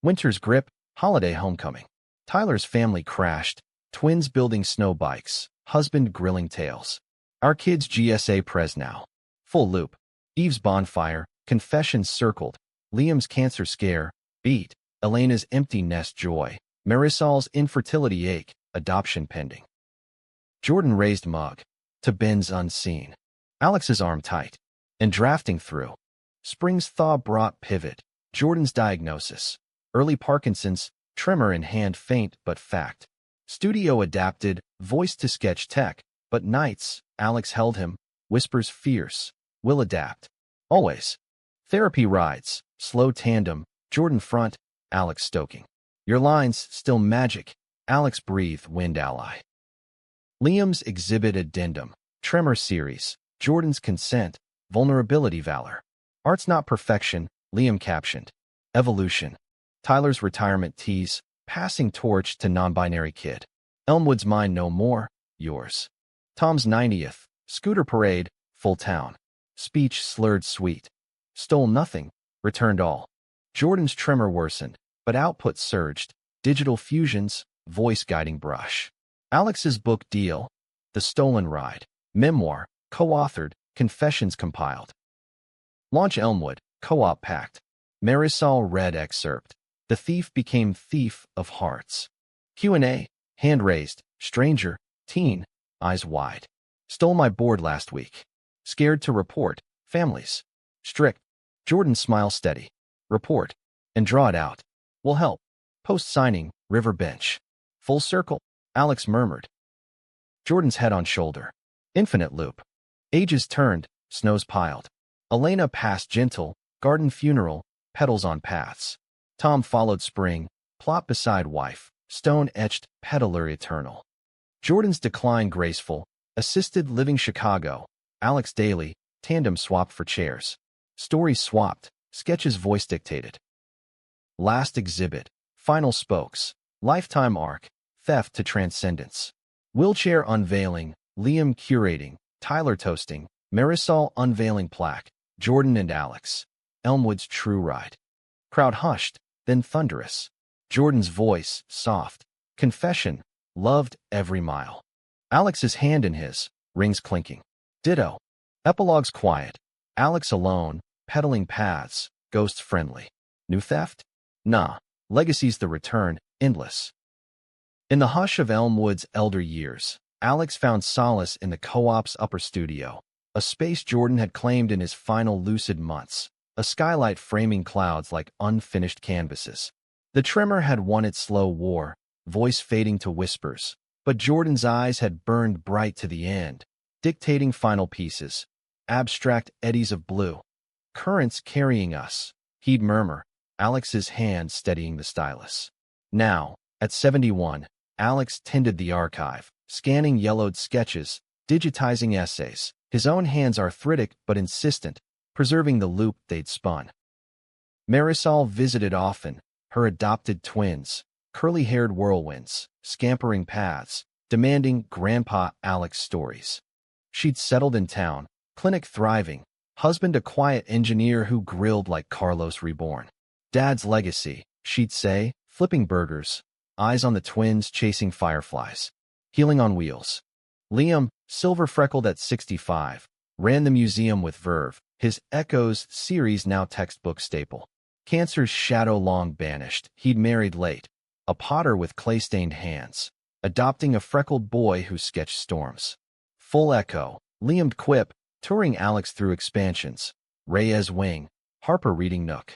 Winter's grip. Holiday homecoming. Tyler's family crashed. Twins building snow bikes. Husband grilling tales. Our kids GSA pres now. Full loop. Eve's bonfire. Confessions circled. Liam's cancer scare. Beat. Elena's empty nest joy. Marisol's infertility ache. Adoption pending. Jordan raised mug. To Ben's unseen. Alex's arm tight. And drafting through. Spring's thaw brought pivot. Jordan's diagnosis. Early Parkinson's. Tremor in hand faint but fact. Studio adapted. Voice to sketch tech. But nights. Alex held him. Whispers fierce. Will adapt. Always. Therapy rides. Slow tandem. Jordan front. Alex stoking. Your lines still magic. Alex breathe. Wind ally. Liam's exhibit addendum. Tremor series. Jordan's consent. Vulnerability valor. Art's not perfection. Liam captioned. Evolution. Tyler's retirement tease. Passing torch to non-binary kid. Elmwood's mine no more. Yours. Tom's 90th. Scooter parade. Full town. Speech slurred sweet. Stole nothing. Returned all. Jordan's tremor worsened, but output surged. Digital fusions. Voice guiding brush. Alex's book deal. The Stolen Ride. Memoir. Co-authored. Confessions compiled. Launch Elmwood. Co-op pact. Marisol read excerpt. The thief became thief of hearts. Q&A. Hand raised. Stranger. Teen. Eyes wide. Stole my board last week. Scared to report. Families. Strict. Jordan smile steady. Report. And draw it out. Will help. Post signing. River bench. Full circle. Alex murmured. Jordan's head on shoulder. Infinite loop. Ages turned. Snows piled. Elena passed gentle. Garden funeral. Petals on paths. Tom followed spring. Plot beside wife. Stone etched. Peddler eternal. Jordan's decline graceful. Assisted living Chicago. Alex daily. Tandem swapped for chairs. Stories swapped. Sketches voice dictated. Last exhibit. Final spokes. Lifetime arc. Theft to transcendence. Wheelchair unveiling. Liam curating. Tyler toasting. Marisol unveiling plaque. Jordan and Alex. Elmwood's true ride. Crowd hushed, then thunderous. Jordan's voice, soft. Confession. Loved every mile. Alex's hand in his. Rings clinking. Ditto. Epilogues quiet. Alex alone. Peddling paths. Ghosts friendly. New theft? Nah. Legacy's the return. Endless. In the hush of Elmwood's elder years, Alex found solace in the co-op's upper studio. A space Jordan had claimed in his final lucid months. A skylight framing clouds like unfinished canvases. The tremor had won its slow war, voice fading to whispers. But Jordan's eyes had burned bright to the end, dictating final pieces. Abstract eddies of blue. Currents carrying us. He'd murmur, Alex's hand steadying the stylus. Now, at 71, Alex tended the archive, scanning yellowed sketches, digitizing essays. His own hands arthritic but insistent, preserving the loop they'd spun. Marisol visited often, her adopted twins, curly-haired whirlwinds, scampering paths, demanding Grandpa Alex stories. She'd settled in town, clinic thriving, husband a quiet engineer who grilled like Carlos Reborn. Dad's legacy, she'd say, flipping burgers, eyes on the twins chasing fireflies. Healing on wheels. Liam, silver-freckled at 65, ran the museum with verve, his Echoes series now textbook staple. Cancer's shadow long banished, he'd married late, a potter with clay-stained hands, adopting a freckled boy who sketched storms. Full Echo, Liam'd quip, touring Alex through expansions. Reyes wing, Harper reading Nook.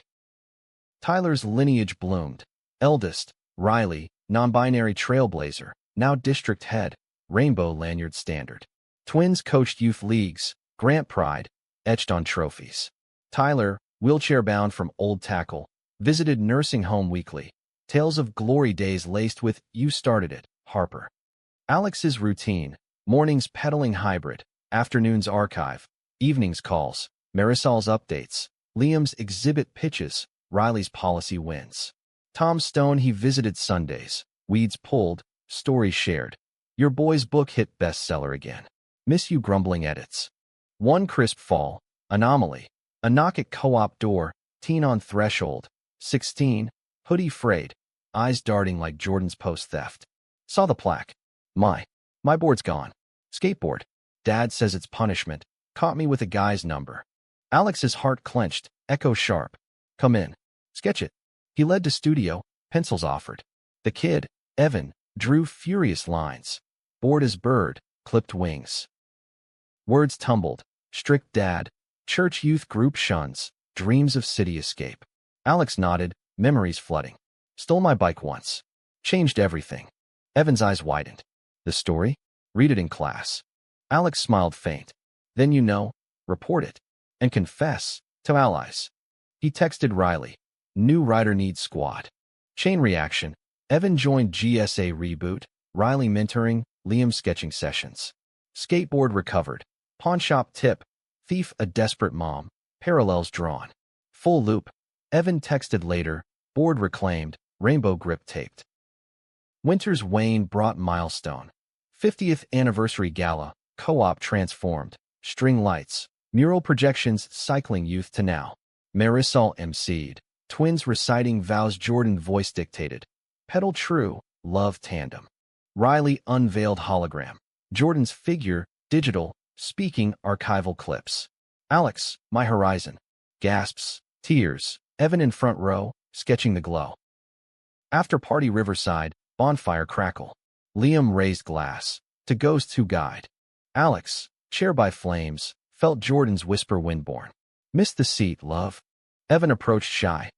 Tyler's lineage bloomed. Eldest, Riley, non-binary trailblazer, now district head, rainbow lanyard standard. Twins coached youth leagues, Grant pride, etched on trophies. Tyler, wheelchair-bound from Old Tackle, visited nursing home weekly. Tales of glory days laced with "You started it," Harper. Alex's routine, mornings peddling hybrid, afternoons archive, evenings calls, Marisol's updates, Liam's exhibit pitches, Riley's policy wins. Tom Stone he visited Sundays, weeds pulled, stories shared. Your boy's book hit bestseller again. Miss you grumbling edits. One crisp fall. Anomaly. A knock at co-op door. Teen on threshold. 16. Hoodie frayed. Eyes darting like Jordan's post-theft. Saw the plaque. My board's gone. Skateboard. Dad says it's punishment. Caught me with a guy's number. Alex's heart clenched. Echo sharp. Come in. Sketch it. He led to studio. Pencils offered. The kid, Evan, drew furious lines. Bored as bird. Clipped wings. Words tumbled. Strict dad. Church youth group shuns. Dreams of city escape. Alex nodded. Memories flooding. Stole my bike once. Changed everything. Evan's eyes widened. The story? Read it in class. Alex smiled faint. Then report it. And confess to allies. He texted Riley. New writer needs squad. Chain reaction. Evan joined GSA reboot. Riley mentoring. Liam sketching sessions. Skateboard recovered. Pawnshop tip. Thief a desperate mom. Parallels drawn. Full loop. Evan texted later. Board reclaimed. Rainbow grip taped. Winter's wane brought milestone. 50th anniversary gala. Co-op transformed. String lights. Mural projections cycling youth to now. Marisol emceed. Twins reciting vows Jordan voice dictated. Pedal true. Love tandem. Riley unveiled hologram. Jordan's figure, digital, speaking archival clips. Alex, my horizon. Gasps, tears. Evan in front row, sketching the glow. After party Riverside, bonfire crackle. Liam raised glass. To ghosts who guide. Alex, chair by flames, felt Jordan's whisper windborne. Missed the seat, love. Evan approached shy.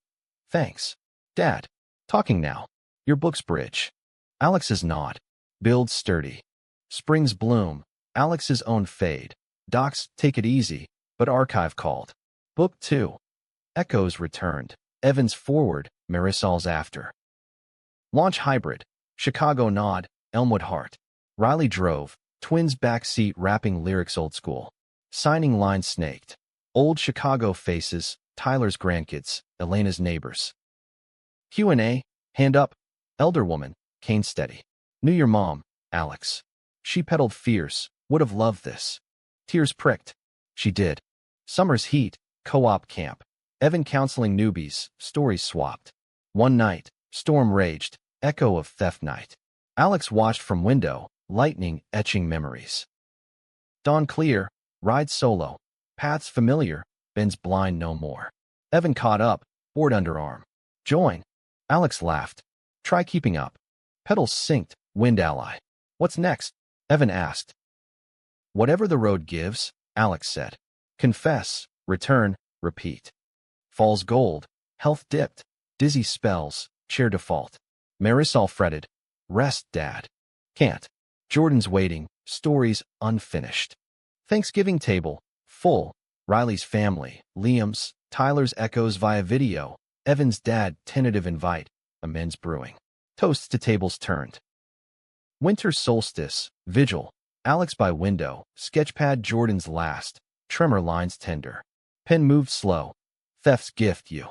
Thanks. Dad. Talking now. Your book's bridge. Alex's nod. Build sturdy. Springs bloom. Alex's own fade. Docs, take it easy, but archive called. Book 2. Echoes returned. Evan's forward, Marisol's after. Launch hybrid. Chicago nod, Elmwood heart. Riley drove. Twins backseat rapping lyrics old school. Signing line snaked. Old Chicago faces, Tyler's grandkids, Elena's neighbors. Q&A, hand up. Elder woman, cane steady. Knew your mom, Alex. She pedaled fierce, would have loved this. Tears pricked. She did. Summer's heat, co-op camp. Evan counseling newbies, stories swapped. One night, storm raged, echo of theft night. Alex watched from window, lightning etching memories. Dawn clear, ride solo. Paths familiar, Ben's blind no more. Evan caught up, board underarm. Join. Alex laughed. Try keeping up. Pedals synced, wind ally. What's next? Evan asked. Whatever the road gives, Alex said. Confess, return, repeat. Falls gold, health dipped, dizzy spells, chair default. Marisol fretted. Rest, Dad. Can't. Jordan's waiting, stories unfinished. Thanksgiving table, full. Riley's family, Liam's, Tyler's echoes via video. Evan's dad, tentative invite, amends brewing. Toasts to tables turned. Winter solstice, vigil. Alex by window, sketchpad Jordan's last. Tremor lines tender. Pen moved slow. Theft's gift you.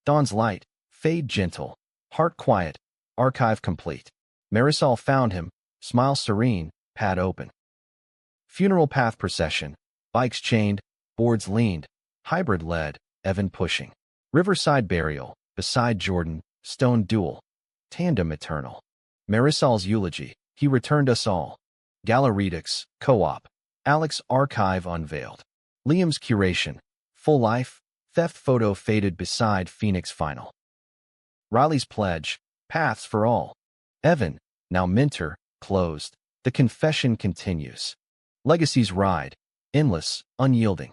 Dawn's light, fade gentle. Heart quiet, archive complete. Marisol found him, smile serene, pad open. Funeral path procession, bikes chained, boards leaned, hybrid led, Evan pushing. Riverside burial, beside Jordan, stone duel. Tandem eternal. Marisol's eulogy, he returned us all. Gala redux, co-op. Alex archive unveiled. Liam's curation, full life, theft photo faded beside Phoenix final. Riley's pledge, paths for all. Evan, now mentor, closed. The confession continues. Legacies ride, endless, unyielding.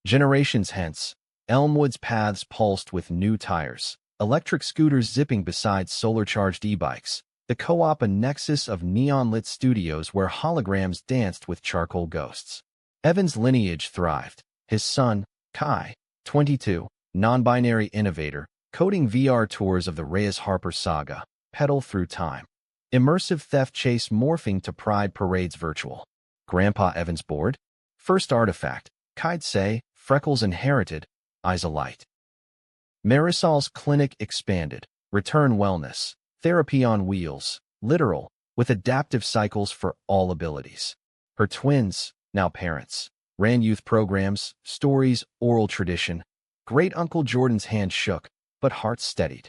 Generations hence, Elmwood's paths pulsed with new tires, electric scooters zipping beside solar-charged e-bikes, the co-op a nexus of neon-lit studios where holograms danced with charcoal ghosts. Evan's lineage thrived. His son, Kai, 22, non-binary innovator, coding VR tours of the Reyes Harper saga, pedal through time. Immersive theft chase morphing to pride parades virtual. Grandpa Evan's board? First artifact, Kai'd say, freckles inherited, eyes alight. Marisol's clinic expanded, return wellness, therapy on wheels, literal, with adaptive cycles for all abilities. Her twins, now parents, ran youth programs, stories, oral tradition. Great Uncle Jordan's hand shook, but heart steadied.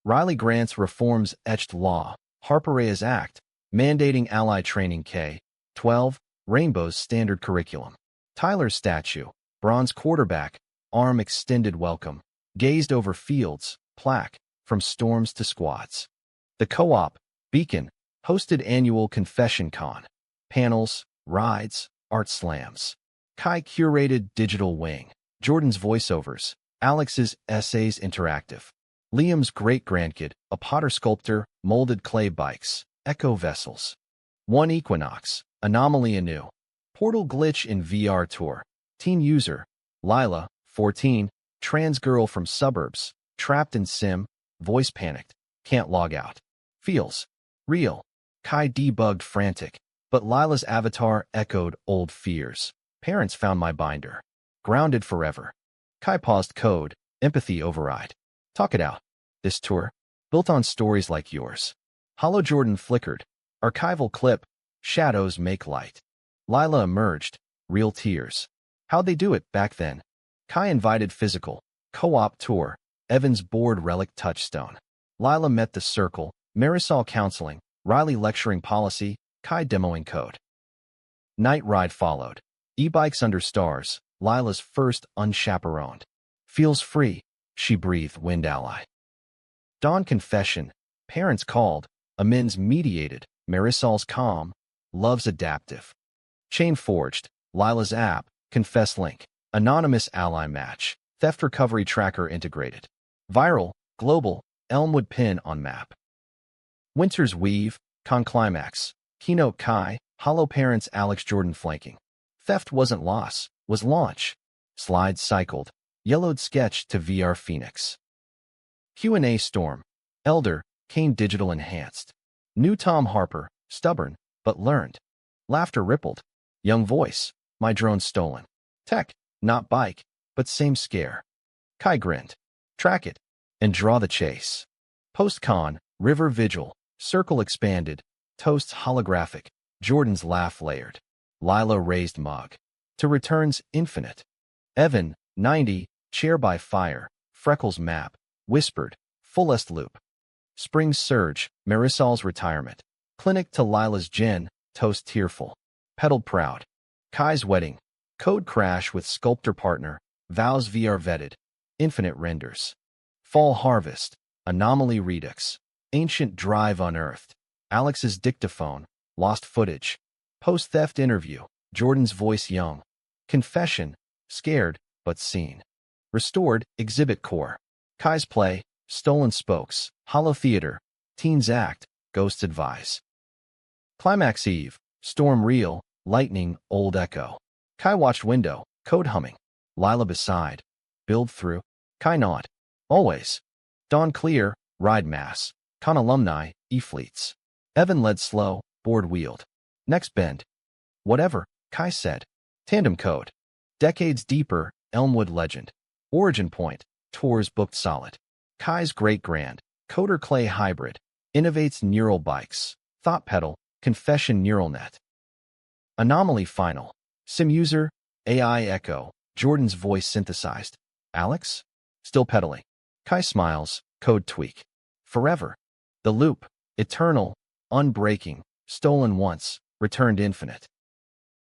Riley Grant's reforms etched law. Harperea's act, mandating ally training K-12, Rainbow's standard curriculum. Tyler's statue, bronze quarterback, arm extended welcome, gazed over fields, plaque, from storms to squads. The co-op, Beacon, hosted annual Confession Con. Panels, rides, art slams. Kai curated digital wing. Jordan's voiceovers. Alex's essays interactive. Liam's great-grandkid, a potter sculptor, molded clay bikes, echo vessels. One Equinox, anomaly anew. Portal glitch in VR tour. Teen user. Lila, 14, trans girl from suburbs, trapped in sim, voice panicked, can't log out. Feels real. Kai debugged frantic, but Lila's avatar echoed old fears. Parents found my binder. Grounded forever. Kai paused code, empathy override. Talk it out. This tour, built on stories like yours. Hollow Jordan flickered. Archival clip. Shadows make light. Lila emerged. Real tears. How'd they do it back then? Kai invited physical. Co-op tour. Evan's board relic touchstone. Lila met the circle. Marisol counseling. Riley lecturing policy. Kai demoing code. Night ride followed. E-bikes under stars. Lila's first unchaperoned. Feels free. She breathed wind ally. Dawn confession. Parents called. Amends mediated. Marisol's calm. Love's adaptive. Chain forged. Lila's app. Confess link. Anonymous ally match. Theft recovery tracker integrated. Viral. Global. Elmwood pin on map. Winter's weave. Con climax. Keynote Kai. Hollow parents Alex Jordan flanking. Theft wasn't loss. Was launch. Slides cycled. Yellowed sketch to VR Phoenix. Q&A storm. Elder. Kane digital enhanced. New Tom Harper. Stubborn, but learned. Laughter rippled. Young voice. My drone stolen. Tech. Not bike, but same scare. Kai grinned. Track it. And draw the chase. Post-con. River vigil. Circle expanded. Toasts holographic. Jordan's laugh layered. Lila raised mug. To returns infinite. Evan, 90, chair by fire. Freckles map. Whispered. Fullest loop. Spring surge. Marisol's retirement. Clinic to Lila's Jen. Toast tearful. Pedaled proud. Kai's wedding. Code crash with sculptor partner. Vows VR vetted. Infinite renders. Fall harvest. Anomaly redux. Ancient drive unearthed. Alex's dictaphone. Lost footage. Post-theft interview. Jordan's voice young. Confession. Scared, but seen. Restored. Exhibit core. Kai's play. Stolen spokes. Hollow theater. Teens act. Ghosts advise. Climax eve. Storm real. Lightning. Old echo. Kai watched window. Code humming. Lila beside. Build through. Kai not. Always. Dawn clear. Ride mass. Con alumni. E-fleets. Evan led slow. Board wheeled. Next bend. Whatever. Kai said. Tandem code. Decades deeper. Elmwood legend. Origin point. Tours booked solid. Kai's great grand. Coder clay hybrid. Innovates neural bikes. Thought pedal. Confession neural net. Anomaly final. Sim user. AI echo. Jordan's voice synthesized. Alex? Still pedaling. Kai smiles. Code tweak. Forever. The loop. Eternal. Unbreaking. Stolen once. Returned infinite.